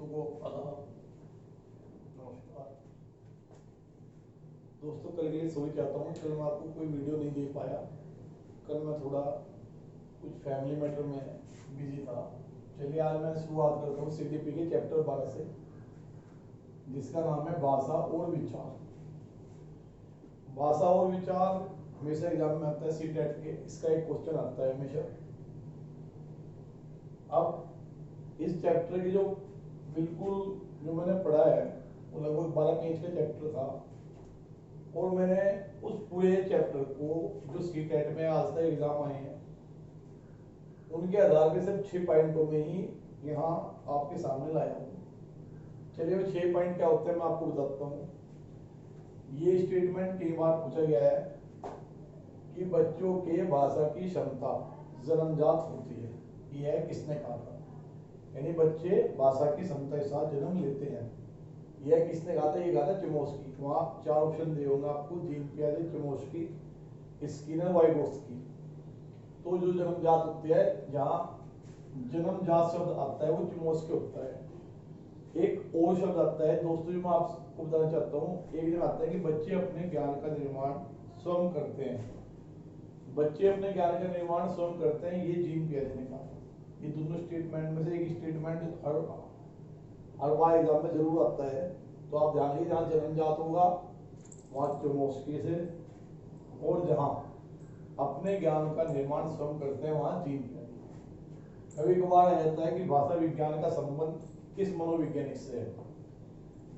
दोस्तों को आदाब, नमस्कार। दोस्तों कल के लिए सॉरी चाहता हूँ, कल मैं आपको कोई वीडियो नहीं दे पाया। कल मैं थोड़ा कुछ फैमिली मैटर में बिजी था। चलिए आज मैं शुरुआत करता हूँ CDP के चैप्टर 12 से, जिसका नाम है भाषा और विचार। भाषा और विचार हमेशा एग्जाम में आता है, CTET के इसका एक क्वेश्चन आता है हमेशा। अब इस चैप्टर की जो बिल्कुल जो मैंने पढ़ा है वो लगभग 12 पेज का चैप्टर था, और मैंने उस पूरे चैप्टर को जो CTET में आज तक एग्जाम आए हैं उनके आधार पे सिर्फ 6 पॉइंटों में ही यहाँ आपके सामने लाया हूँ। चलिए वो 6 पॉइंट क्या होते हैं मैं आपको बताता हूँ। ये स्टेटमेंट कई बार पूछा गया है कि बच्चों के भाषा की क्षमता जन्मजात होती है। यह किसने कहा था? यानी बच्चे भाषा की क्षमता के साथ जन्म लेते हैं। यह किसने कहा था? ये कहा था चमोस्की। वहाँ 4 ऑप्शन दिए होंगे आपको, जीन पियाजे, चमोस्की, स्किनर, वाइगोस्की। तो जो जन्मजात होती है, जहाँ जन्मजात शब्द आता है वो चमोस्की होता है। एक और शब्द आता है दोस्तों जो मैं आपको बताना चाहता हूँ। एक दिन आता है कि बच्चे अपने ज्ञान का निर्माण स्वयं करते हैं। बच्चे अपने ज्ञान का निर्माण स्वयं करते हैं, ये जीन पियाजे ने कहा। ये दोनों स्टेटमेंट में से एक स्टेटमेंट हर बार एग्जाम में जरूर आता है, तो आप ध्यान रखिए। जहाँ जन्मजात होगा वहाँ चमोस्की से, और जहाँ अपने ज्ञान का निर्माण स्वयं करते हैं वहाँ जीन पियाजे। कभी कभार आ जाता है कि भाषा विज्ञान का संबंध किस मनोवैज्ञानिक से है।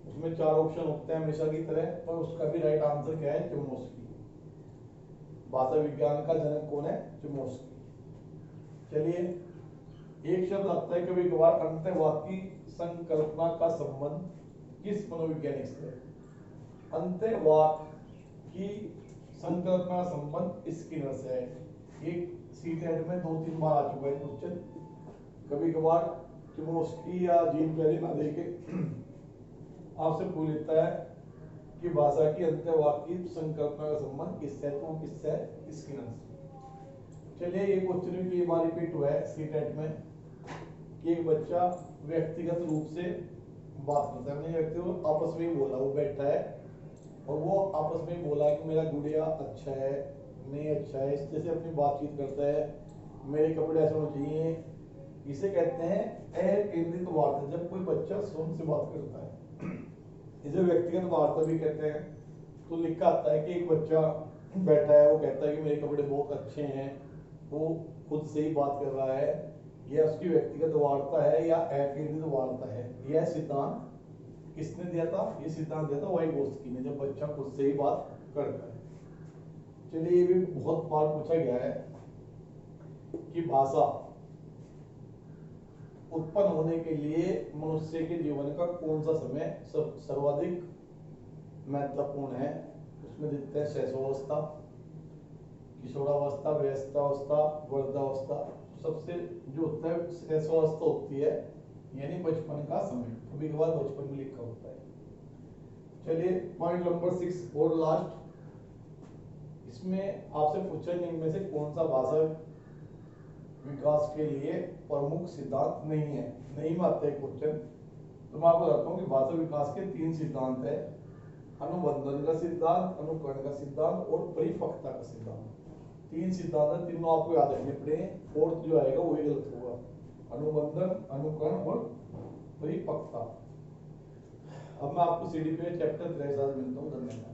उसमें 4 ऑप्शन होते हैं हमेशा की तरह, पर उसका भी राइट आंसर क्या है? चमोस्की। भाषा विज्ञान का जनक कौन है? चमोस्की। चलिए एक शब्द आता है कभी कभार, अंतःवाक्य संकल्पना का संबंध किस मनोवैज्ञानिक से है? अंतःवाक्य की संकल्पना संबंध स्किनर से है। एक CTET में 2-3 बार आ चुका है क्वेश्चन। कभी कभार चमोस्की या जीन पियाजे ना देके आपसे पूछ लेता है कि भाषा की अंतःवाक्य की संकल्पना का संबंध किससे है, तो किससे है? स्किनर से। चलिए ये क्वेश्चन भी कई बार रिपीट हुआ है CTET में कि एक बच्चा व्यक्तिगत रूप से बात करता है। मैंने व्यक्ति आपस में ही बोला, वो बैठा है और वो आपस में बोला कि मेरा गुड़िया अच्छा है, नहीं अच्छा है, इस तरह से अपनी बातचीत करता है। मेरे कपड़े ऐसे होने चाहिए। इसे कहते हैं अकेंद्रित वार्ता, जब कोई बच्चा स्वयं से बात करता है। इसे व्यक्तिगत वार्ता भी कहते हैं। तो लिखा आता है कि एक बच्चा बैठा है, वो कहता है कि मेरे कपड़े बहुत अच्छे हैं, वो खुद से ही बात कर रहा है। यह उसकी व्यक्तिगत वार्ता है या अकेंद्रित वार्ता है? यह सिद्धांत किसने दिया था? ये सिद्धांत दिया था वाइगोस्की ने, जब बच्चा खुद से ही बात करता है। चलिए ये भी बहुत बार पूछा गया है कि भाषा उत्पन्न होने के लिए मनुष्य के जीवन का कौन सा समय सर्वाधिक महत्वपूर्ण है? उसमें देखते हैं शैशवावस्था, किशोरावस्था, वयस्कावस्था, वृद्धावस्था। सबसे जो होता है शैशवावस्था होती है, यानी बचपन का समय। कभी कभार बचपन में लिखा होता है। चलिए पॉइंट नंबर 6 और लास्ट, इसमें आपसे पूछा इनमें से कौन सा भाषा विकास के लिए प्रमुख सिद्धांत नहीं है? नहीं में आता है क्वेश्चन। तो मैं आपको बताता हूँ कि भाषा विकास के 3 सिद्धांत है: अनुबंधन का सिद्धांत, अनुकरण का सिद्धांत और परिपक्वता का सिद्धांत। 3 सिद्धांत है, तीनों आपको याद रखने पड़ेंगे। फोर्थ जो आएगा वही गलत होगा। अनुबंधन, अनुकरण और परिपक्वता। अब मैं आपको CDP चैप्टर 13 मिलता हूँ। धन्यवाद।